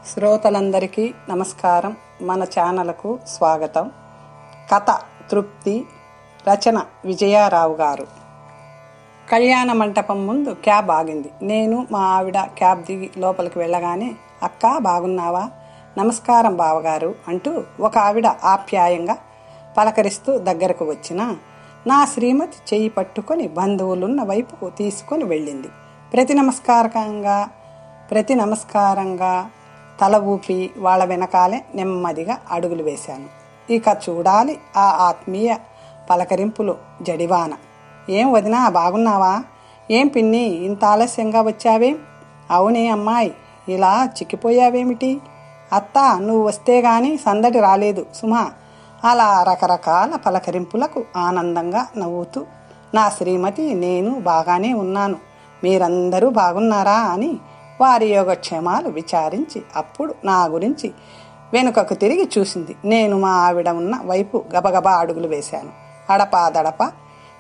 శ్రోతలందరికీ నమస్కారం. మన ఛానల్కు స్వాగతం. కథ తృప్తి, రచన విజయారావు గారు. కళ్యాణ మంటపం ముందు క్యాబ్ ఆగింది. నేను మా ఆవిడ క్యాబ్ దిగి లోపలికి వెళ్ళగానే, అక్క బాగున్నావా, నమస్కారం బావగారు అంటూ ఒక ఆవిడ ఆప్యాయంగా పలకరిస్తూ దగ్గరకు వచ్చిన నా శ్రీమతి చెయ్యి పట్టుకొని బంధువులున్న వైపుకు తీసుకొని వెళ్ళింది. ప్రతి నమస్కారంగా తల ఊపి వాళ్ళ వెనకాలే నెమ్మదిగా అడుగులు వేశాను. ఇక చూడాలి ఆ ఆత్మీయ పలకరింపులు జడివాన. ఏం వదినా బాగున్నావా, ఏం పిన్ని ఇంత ఆలస్యంగా వచ్చావేం, అవునే అమ్మాయి ఇలా చిక్కిపోయావేమిటి, అత్త నువ్వు వస్తే గాని సందడి రాలేదు సుమా. అలా రకరకాల పలకరింపులకు ఆనందంగా నవ్వుతూ నా శ్రీమతి నేను బాగానే ఉన్నాను, మీరందరూ బాగున్నారా అని వారి యోగక్షేమాలు విచారించి అప్పుడు నా గురించి వెనుకకు తిరిగి చూసింది. నేను మా ఆవిడ ఉన్న వైపు గబగబా అడుగులు వేశాను. అడపాదడప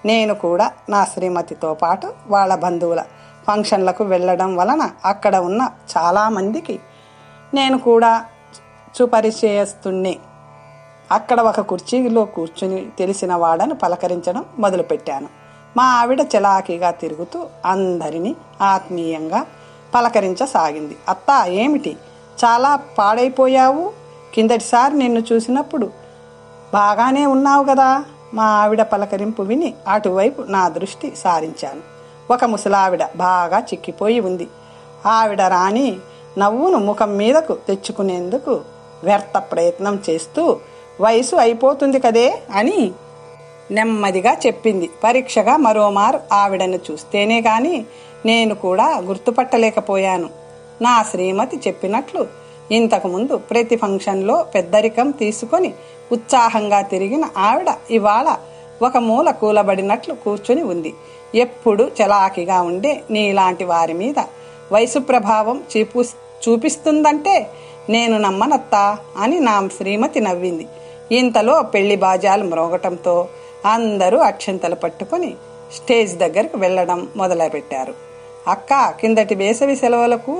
నేను కూడా నా శ్రీమతితో పాటు వాళ్ళ బంధువుల ఫంక్షన్లకు వెళ్ళడం వలన అక్కడ ఉన్న చాలామందికి నేను కూడా సుపరిచయస్తున్నే. అక్కడ ఒక కుర్చీలో కూర్చుని తెలిసిన వాడను పలకరించడం మొదలుపెట్టాను. మా ఆవిడ చలాకీగా తిరుగుతూ అందరినీ ఆత్మీయంగా పలకరించసాగింది. అత్తా ఏమిటి చాలా పాడైపోయావు, కిందటిసారి నిన్ను చూసినప్పుడు బాగానే ఉన్నావు కదా. మా ఆవిడ పలకరింపు విని అటువైపు నా దృష్టి సారించాను. ఒక ముసలావిడ బాగా చిక్కిపోయి ఉంది. ఆవిడ రాణి నవ్వును ముఖం మీదకు తెచ్చుకునేందుకు వ్యర్థ ప్రయత్నం చేస్తూ వయసు అయిపోతుంది కదే అని నెమ్మదిగా చెప్పింది. పరీక్షగా మరోమారు ఆవిడను చూస్తేనే గాని నేను కూడా గుర్తుపట్టలేకపోయాను. నా శ్రీమతి చెప్పినట్లు ఇంతకుముందు ప్రతి ఫంక్షన్లో పెద్దరికం తీసుకొని ఉత్సాహంగా తిరిగిన ఆవిడ ఇవాళ ఒక మూల కూలబడినట్లు కూర్చుని ఉంది. ఎప్పుడు చలాకీగా ఉండే నీలాంటి వారి మీద వయసు ప్రభావం చూపిస్తుందంటే నేను నమ్మనత్తా అని నా శ్రీమతి నవ్వింది. ఇంతలో పెళ్లి బాజాలు మ్రోగటంతో అందరూ అక్షంతలు పట్టుకొని స్టేజ్ దగ్గరకు వెళ్ళడం మొదలుపెట్టారు. అక్క, కిందటి వేసవి సెలవులకు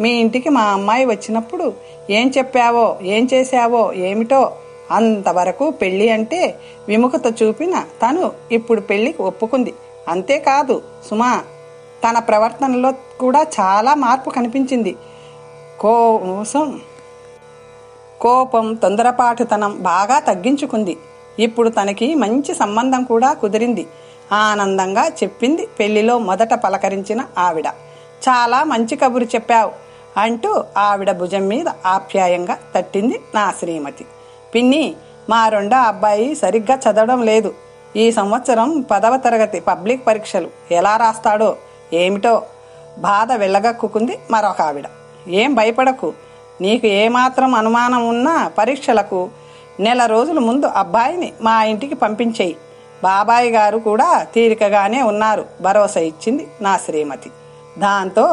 మీ ఇంటికి మా అమ్మాయి వచ్చినప్పుడు ఏం చెప్పావో ఏం చేశావో ఏమిటో, అంతవరకు పెళ్లి అంటే విముఖత చూపిన తను ఇప్పుడు పెళ్లికి ఒప్పుకుంది. అంతేకాదు సుమా, తన ప్రవర్తనలో కూడా చాలా మార్పు కనిపించింది. కోపం తొందరపాటుతనం బాగా తగ్గించుకుంది. ఇప్పుడు తనకి మంచి సంబంధం కూడా కుదిరింది ఆనందంగా చెప్పింది పెళ్లిలో మొదట పలకరించిన ఆవిడ. చాలా మంచి కబురు చెప్పావు అంటూ ఆవిడ భుజం మీద ఆప్యాయంగా తట్టింది నా శ్రీమతి. పిన్ని, మా రెండో అబ్బాయి సరిగ్గా చదవడం లేదు. ఈ సంవత్సరం 10వ తరగతి పబ్లిక్ పరీక్షలు ఎలా రాస్తాడో ఏమిటో బాధ వెళ్ళగక్కుకుంది మరొక ఆవిడ. ఏం భయపడకు, నీకు ఏమాత్రం అనుమానం ఉన్నా పరీక్షలకు నెల రోజుల ముందు అబ్బాయిని మా ఇంటికి పంపించేయి. బాబాయ్ గారు కూడా తీరికగానే ఉన్నారు భరోసా ఇచ్చింది నా శ్రీమతి. దాంతో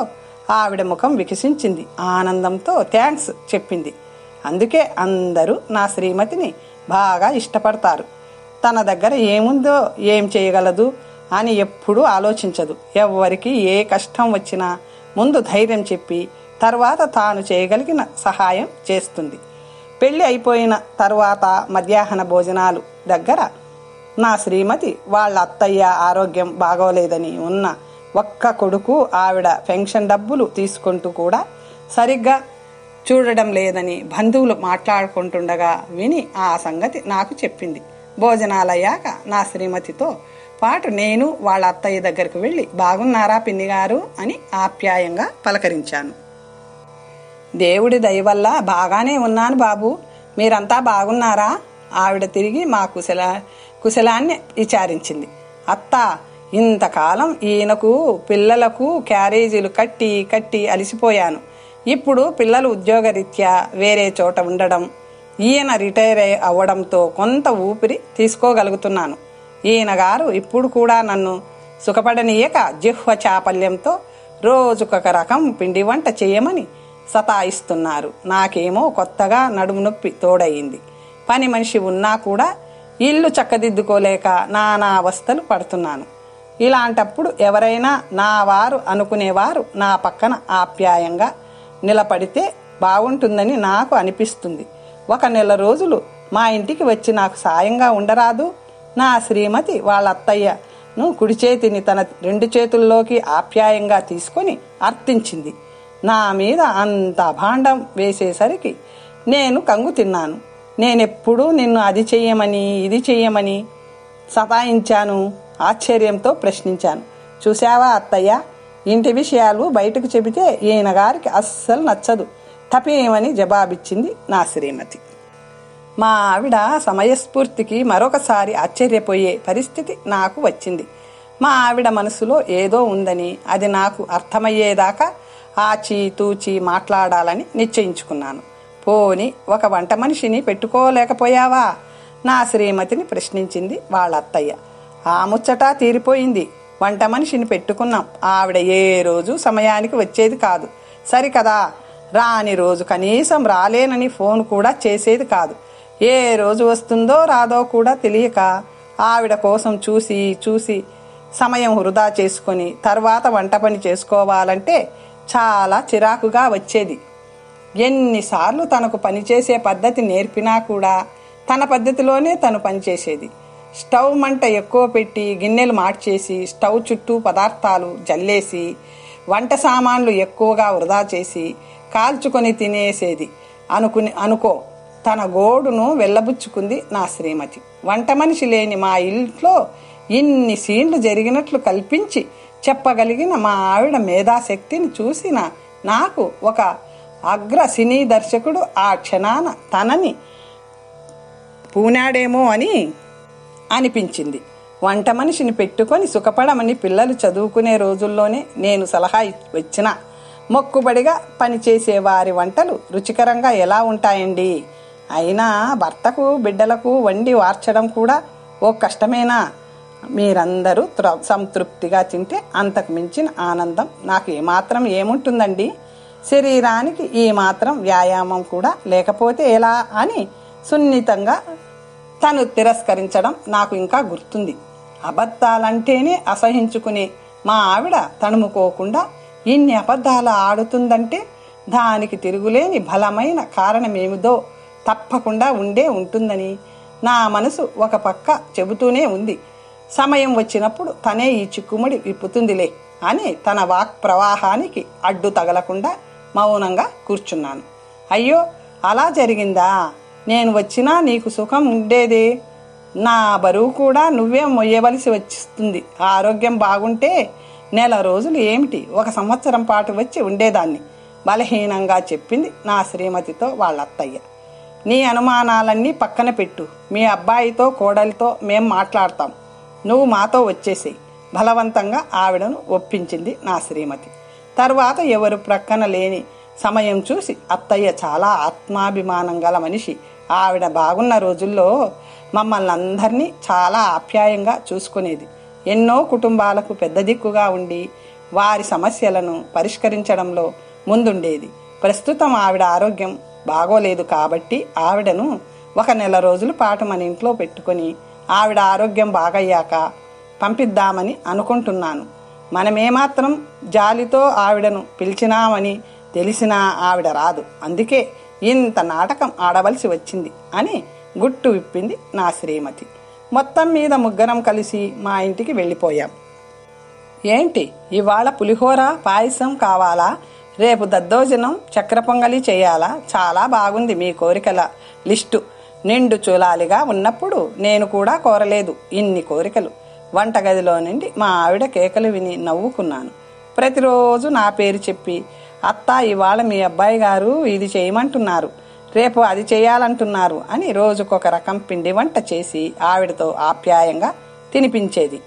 ఆవిడ ముఖం వికసించింది. ఆనందంతో థ్యాంక్స్ చెప్పింది. అందుకే అందరూ నా శ్రీమతిని బాగా ఇష్టపడతారు. తన దగ్గర ఏముందో ఏం చేయగలదు అని ఎప్పుడూ ఆలోచించదు. ఎవ్వరికి ఏ కష్టం వచ్చినా ముందు ధైర్యం చెప్పి తర్వాత తాను చేయగలిగిన సహాయం చేస్తుంది. పెళ్లి అయిపోయిన తర్వాత మధ్యాహ్న భోజనాలు దగ్గర నా శ్రీమతి వాళ్ళ అత్తయ్య ఆరోగ్యం బాగోలేదని ఉన్న ఒక్క కొడుకు ఆవిడ పెన్షన్ డబ్బులు తీసుకుంటూ కూడా సరిగ్గా చూడడం లేదని బంధువులు మాట్లాడుకుంటుండగా విని ఆ సంగతి నాకు చెప్పింది. భోజనాలయ్యాక నా శ్రీమతితో పాటు నేను వాళ్ళ అత్తయ్య దగ్గరకు వెళ్ళి బాగున్నారా పిన్నిగారు అని ఆప్యాయంగా పలకరించాను. దేవుడి దయ వల్ల బాగానే ఉన్నాను బాబు, మీరంతా బాగున్నారా? ఆవిడ తిరిగి మా కుశలాన్ని విచారించింది. అత్త, ఇంతకాలం ఈయనకు పిల్లలకు క్యారేజీలు కట్టి అలసిపోయాను. ఇప్పుడు పిల్లలు ఉద్యోగరీత్యా వేరే చోట ఉండడం, ఈయన రిటైర్ అవ్వడంతో కొంత ఊపిరి తీసుకోగలుగుతున్నాను. ఈయన గారు ఇప్పుడు కూడా నన్ను సుఖపడనీయక జిహ్వ చాపల్యంతో రోజుకొక రకం పిండి వంట చేయమని సతాయిస్తున్నారు. నాకేమో కొత్తగా నడుము నొప్పి తోడయింది. పని మనిషి ఉన్నా కూడా ఇల్లు చక్కదిద్దుకోలేక నానా అవస్థలు పడుతున్నాను. ఇలాంటప్పుడు ఎవరైనా నా వారు అనుకునేవారు నా పక్కన ఆప్యాయంగా నిలబడితే బాగుంటుందని నాకు అనిపిస్తుంది. 1 నెల రోజులు మా ఇంటికి వచ్చి నాకు సాయంగా ఉండరాదు? నా శ్రీమతి వాళ్ళ అత్తయ్యను కుడి చేతిని తన 2 చేతుల్లోకి ఆప్యాయంగా తీసుకొని అర్థించింది. నా మీద అంత అభాండం వేసేసరికి నేను కంగు తిన్నాను. నేనెప్పుడూ నిన్ను అది చెయ్యమని ఇది చెయ్యమని సతాయించాను? ఆశ్చర్యంతో ప్రశ్నించాను. చూశావా అత్తయ్య, ఇంటి విషయాలు బయటకు చెబితే ఈయన గారికి అస్సలు నచ్చదు, తపేమని జవాబిచ్చింది నా శ్రీమతి. మా ఆవిడ సమయస్ఫూర్తికి మరొకసారి ఆశ్చర్యపోయే పరిస్థితి నాకు వచ్చింది. మా ఆవిడ మనసులో ఏదో ఉందని అది నాకు అర్థమయ్యేదాకా ఆచితూచి మాట్లాడాలని నిశ్చయించుకున్నాను. పోని ఒక వంట మనిషిని పెట్టుకోలేకపోయావా? నా శ్రీమతిని ప్రశ్నించింది వాళ్ళ అత్తయ్య. ఆ ముచ్చట తీరిపోయింది. వంట మనిషిని పెట్టుకున్నాం. ఆవిడ ఏ రోజు సమయానికి వచ్చేది కాదు. సరికదా, రాని రోజు కనీసం రాలేనని ఫోన్ కూడా చేసేది కాదు. ఏ రోజు వస్తుందో రాదో కూడా తెలియక ఆవిడ కోసం చూసి చూసి సమయం వృధా చేసుకొని తర్వాత వంట పని చేసుకోవాలంటే చాలా చిరాకుగా వచ్చేది. ఎన్నిసార్లు తనకు పనిచేసే పద్ధతి నేర్పినా కూడా తన పద్ధతిలోనే తను పనిచేసేది. స్టవ్ మంట ఎక్కువ పెట్టి గిన్నెలు మార్చేసి స్టవ్ చుట్టూ పదార్థాలు జల్లేసి వంట సామాన్లు ఎక్కువగా వృధా చేసి కాల్చుకొని తినేసేది. అనుకో తన గోడును వెళ్ళబుచ్చుకుంది నా శ్రీమతి. వంట మనిషి లేని మా ఇంట్లో ఇన్ని సీన్లు జరిగినట్లు కల్పించి చెప్పగలిగిన మా ఆవిడ మేధాశక్తిని చూసిన నాకు ఒక అగ్ర సినీ దర్శకుడు ఆ క్షణాన తనని పూనాడేమో అని అనిపించింది. వంట మనిషిని పెట్టుకొని సుఖపడమని పిల్లలు చదువుకునే రోజుల్లోనే నేను సలహా వచ్చిన మొక్కుబడిగా పనిచేసే వారి వంటలు రుచికరంగా ఎలా ఉంటాయండి? అయినా భర్తకు బిడ్డలకు వండి వార్చడం కూడా ఓ కష్టమేనా? మీరందరూ సంతృప్తిగా తింటే అంతకు మించిన ఆనందం నాకు ఏమాత్రం ఏముంటుందండి? శరీరానికి ఈ మాత్రం వ్యాయామం కూడా లేకపోతే ఎలా అని సున్నితంగా తను తిరస్కరించడం నాకు ఇంకా గుర్తుంది. అబద్ధాలంటేనే అసహించుకునే మా ఆవిడ తణుముకోకుండా ఇన్ని అబద్ధాలు ఆడుతుందంటే దానికి తిరుగులేని బలమైన కారణమేమిదో తప్పకుండా ఉంటుందని నా మనసు ఒక పక్క చెబుతూనే ఉంది. సమయం వచ్చినప్పుడు తనే ఈ చిక్కుముడి విప్పుతుందిలే అని తన వాక్ ప్రవాహానికి అడ్డు తగలకుండా మౌనంగా కూర్చున్నాను. అయ్యో, అలా జరిగిందా? నేను వచ్చినా నీకు సుఖం ఉండేదే. నా బరువు కూడా నువ్వే మొయ్యవలసి వస్తుంది. ఆరోగ్యం బాగుంటే నెల రోజులు ఏమిటి, 1 సంవత్సరం పాటు వచ్చి ఉండేదాన్ని బలహీనంగా చెప్పింది నా శ్రీమతితో వాళ్ళ అత్తయ్య. నీ అనుమానాలన్నీ పక్కన పెట్టు. మీ అబ్బాయితో కోడలితో మేం మాట్లాడతాం. నువ్వు మాతో వచ్చేసేయి. బలవంతంగా ఆవిడను ఒప్పించింది నా శ్రీమతి. తర్వాత ఎవరు ప్రక్కన లేని సమయం చూసి అత్తయ్య చాలా ఆత్మాభిమానం గల మనిషి. ఆవిడ బాగున్న రోజుల్లో మమ్మల్ని అందరినీ చాలా ఆప్యాయంగా చూసుకునేది. ఎన్నో కుటుంబాలకు పెద్ద దిక్కుగా ఉండి వారి సమస్యలను పరిష్కరించడంలో ముందుండేది. ప్రస్తుతం ఆవిడ ఆరోగ్యం బాగోలేదు కాబట్టి ఆవిడను 1 నెల రోజుల పాటు మన ఇంట్లో పెట్టుకొని ఆవిడ ఆరోగ్యం బాగయ్యాక పంపిద్దామని అనుకుంటున్నాను. మనమేమాత్రం జాలితో ఆవిడను పిలిచినామని తెలిసినా ఆవిడ రాదు. అందుకే ఇంత నాటకం ఆడవలసి వచ్చింది అని గుట్టు విప్పింది నా శ్రీమతి. మొత్తం మీద ముగ్గురం కలిసి మా ఇంటికి వెళ్ళిపోయాం. ఏంటి, ఇవాళ పులిహోర పాయసం కావాలా? రేపు దద్దోజనం చక్కెర పొంగలి చేయాలా? చాలా బాగుంది మీ కోరికల లిస్టు. నిండు చూలాలిగా ఉన్నప్పుడు నేను కూడా కోరలేదు ఇన్ని కోరికలు. వంటగదిలో నుండి మా ఆవిడ కేకలు విని నవ్వుకున్నాను. ప్రతిరోజు నా పేరు చెప్పి, అత్త ఇవాళ మీ అబ్బాయి గారు ఇది చేయమంటున్నారు, రేపు అది చేయాలంటున్నారు అని రోజుకొక రకం పిండి వంట చేసి ఆవిడతో ఆప్యాయంగా తినిపించేది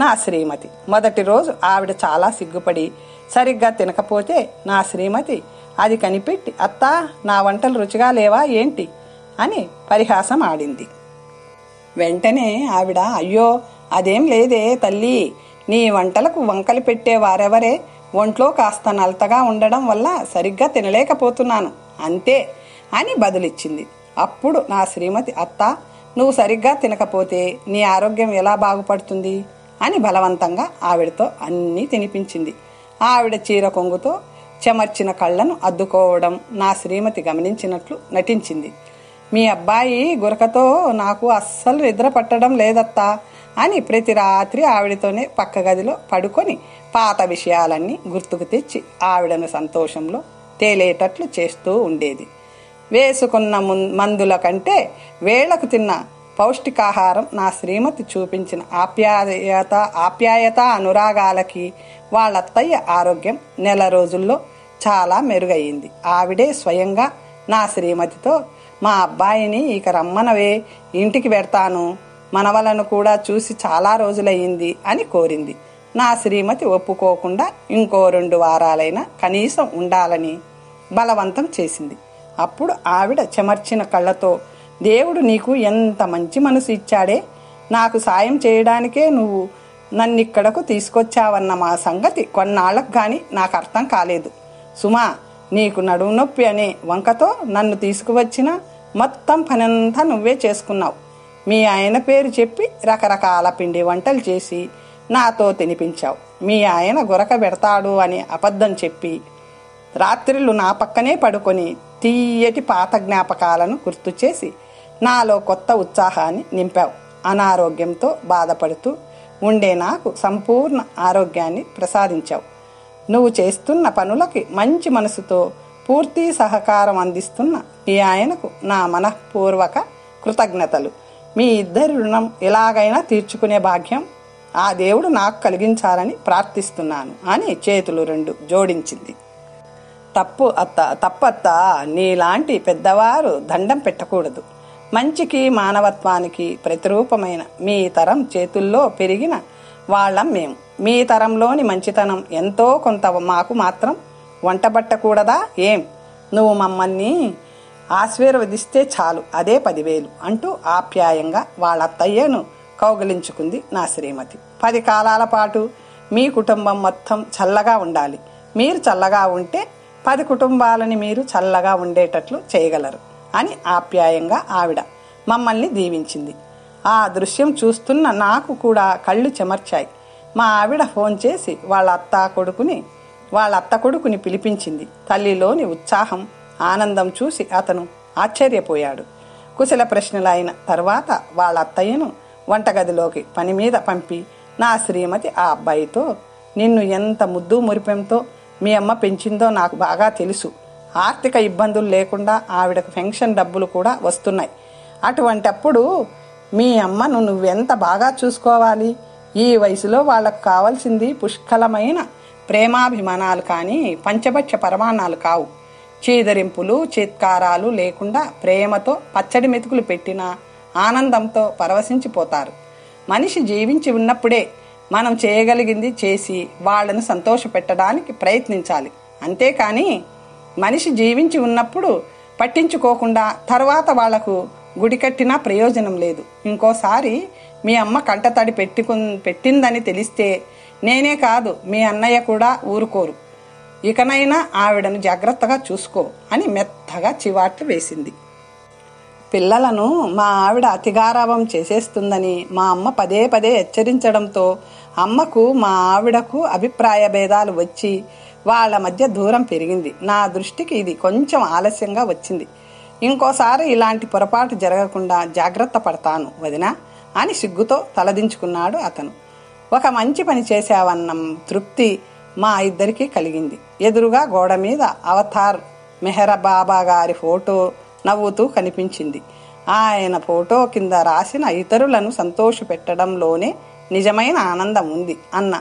నా శ్రీమతి. మొదటి రోజు ఆవిడ చాలా సిగ్గుపడి సరిగ్గా తినకపోతే నా శ్రీమతి అది కనిపెట్టి, అత్తా నా వంటలు రుచిగా లేవా ఏంటి అని పరిహాసం ఆడింది. వెంటనే ఆవిడ, అయ్యో అదేం లేదే తల్లి, నీ వంటలకు వంకలు పెట్టే వారెవరే, ఒంట్లో కాస్త నలతగా ఉండడం వల్ల సరిగ్గా తినలేకపోతున్నాను అంతే అని బదులిచ్చింది. అప్పుడు నా శ్రీమతి, అత్త నువ్వు సరిగ్గా తినకపోతే నీ ఆరోగ్యం ఎలా బాగుపడుతుంది అని బలవంతంగా ఆవిడతో అన్నీ తినిపించింది. ఆవిడ చీర కొంగుతో చెమర్చిన కళ్ళను అద్దుకోవడం నా శ్రీమతి గమనించినట్లు నటించింది. మీ అబ్బాయి గురకతో నాకు అస్సలు నిద్ర పట్టడం లేదత్తా అని ప్రతి రాత్రి ఆవిడతోనే పక్క గదిలో పడుకొని పాత విషయాలన్నీ గుర్తుకు తెచ్చి ఆవిడను సంతోషంలో తేలేటట్లు చేస్తూ ఉండేది. వేసుకున్న మందుల కంటే వేళకు తిన్న పౌష్టికాహారం నా శ్రీమతి చూపించిన ఆప్యాయత అనురాగాలకి వాళ్ళత్తయ్య ఆరోగ్యం నెల రోజుల్లో చాలా మెరుగయ్యింది. ఆవిడే స్వయంగా నా శ్రీమతితో, మా అబ్బాయిని ఇక రమ్మనవే, ఇంటికి పెడతాను, మనవలను కూడా చూసి చాలా రోజులయ్యింది అని కోరింది. నా శ్రీమతి ఒప్పుకోకుండా ఇంకో 2 వారాలైనా కనీసం ఉండాలని బలవంతం చేసింది. అప్పుడు ఆవిడ చెమర్చిన కళ్ళతో, దేవుడు నీకు ఎంత మంచి మనసు ఇచ్చాడే, నాకు సాయం చేయడానికే నువ్వు నన్నిక్కడకు తీసుకొచ్చావన్న మా సంగతి కొన్నాళ్లకు కానీ నాకు అర్థం కాలేదు. సుమా, నీకు నడుము నొప్పి అనే వంకతో నన్ను తీసుకువచ్చిన మొత్తం పనంతా నువ్వే చేసుకున్నావు. మీ ఆయన పేరు చెప్పి రకరకాల పిండి వంటలు చేసి నాతో తినిపించావు. మీ ఆయన గురక పెడతాడు అని అబద్ధం చెప్పి రాత్రిళ్ళు నా పక్కనే పడుకొని తీయటి పాత జ్ఞాపకాలను గుర్తు చేసి నాలో కొత్త ఉత్సాహాన్ని నింపావు. అనారోగ్యంతో బాధపడుతూ ఉండే నాకు సంపూర్ణ ఆరోగ్యాన్ని ప్రసాదించావు. నువ్వు చేస్తున్న పనులకి మంచి మనసుతో పూర్తి సహకారం అందిస్తున్న మీ ఆయనకు నా మనఃపూర్వక కృతజ్ఞతలు. మీ ఇద్దరి రుణం ఎలాగైనా తీర్చుకునే భాగ్యం ఆ దేవుడు నాకు కలిగించాలని ప్రార్థిస్తున్నాను అని చేతులు 2 జోడించింది. తప్పత్త, నీలాంటి పెద్దవారు దండం పెట్టకూడదు. మంచికి మానవత్వానికి ప్రతిరూపమైన మీ తరం చేతుల్లో పెరిగిన వాళ్ళం మేము. మీ తరంలోని మంచితనం ఎంతో కొంత మాకు మాత్రం వంటబట్టకూడదా ఏం? నువ్వు మమ్మల్ని ఆశీర్వదిస్తే చాలు, అదే 10,000 అంటూ ఆప్యాయంగా వాళ్ళ అత్తయ్యను కౌగిలించుకుంది నా శ్రీమతి. 10 కాలాల పాటు మీ కుటుంబం మొత్తం చల్లగా ఉండాలి. మీరు చల్లగా ఉంటే 10 కుటుంబాలని మీరు చల్లగా ఉండేటట్లు చేయగలరు అని ఆప్యాయంగా ఆవిడ మమ్మల్ని దీవించింది. ఆ దృశ్యం చూస్తున్న నాకు కూడా కళ్ళు చెమర్చాయి. మా ఆవిడ ఫోన్ చేసి వాళ్ళ అత్త కొడుకుని పిలిపించింది. తల్లిలోని ఉత్సాహం, ఆనందం చూసి అతను ఆశ్చర్యపోయాడు. కుశల ప్రశ్నలు అయిన తర్వాత వాళ్ళ అత్తయ్యను వంటగదిలోకి పని మీద పంపి నా శ్రీమతి ఆ అబ్బాయితో, నిన్ను ఎంత ముద్దు మురిపెంతో మీ అమ్మ పెంచిందో నాకు బాగా తెలుసు. ఆర్థిక ఇబ్బందులు లేకుండా ఆవిడకు పెన్షన్ డబ్బులు కూడా వస్తున్నాయి. అటువంటప్పుడు మీ అమ్మను నువ్వెంత బాగా చూసుకోవాలి. ఈ వయసులో వాళ్లకు కావాల్సింది పుష్కలమైన ప్రేమాభిమానాలు కానీ పంచభక్ష పరమాణాలు కావు. చీదరింపులు చీత్కారాలు లేకుండా ప్రేమతో పచ్చడి మెతుకులు పెట్టినా ఆనందంతో పరవశించిపోతారు. మనిషి జీవించి ఉన్నప్పుడే మనం చేయగలిగింది చేసి వాళ్లను సంతోషపెట్టడానికి ప్రయత్నించాలి. అంతేకాని మనిషి జీవించి ఉన్నప్పుడు పట్టించుకోకుండా తర్వాత వాళ్లకు గుడి కట్టినా ప్రయోజనం లేదు. ఇంకోసారి మీ అమ్మ కంటతడి పెట్టిందని తెలిస్తే నేనే కాదు మీ అన్నయ్య కూడా ఊరుకోరు. ఇకనైనా ఆవిడను జాగ్రత్తగా చూసుకో అని మెత్తగా చివాట్లు వేసింది. పిల్లలను మా ఆవిడ అతిగారాభం చేసేస్తుందని మా అమ్మ పదే పదే హెచ్చరించడంతో అమ్మకు మా ఆవిడకు అభిప్రాయ భేదాలు వచ్చి వాళ్ళ మధ్య దూరం పెరిగింది. నా దృష్టికి ఇది కొంచెం ఆలస్యంగా వచ్చింది. ఇంకోసారి ఇలాంటి పొరపాటు జరగకుండా జాగ్రత్త పడతాను వదినా అని సిగ్గుతో తలదించుకున్నాడు అతను. ఒక మంచి పని చేశావన్న తృప్తి మా ఇద్దరికీ కలిగింది. ఎదురుగా గోడ మీద అవతార్ మెహర్ బాబా గారి ఫోటో నవ్వుతూ కనిపించింది. ఆయన ఫోటో కింద రాసిన ఇతరులను సంతోషపెట్టడంలోనే నిజమైన ఆనందం ఉంది అన్న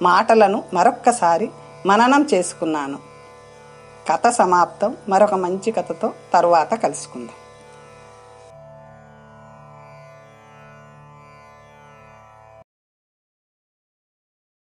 మాటలను మరొక్కసారి మననం చేసుకున్నాను. కథ సమాప్తం. మరొక మంచి కథతో తరువాత కలుసుకుందాం.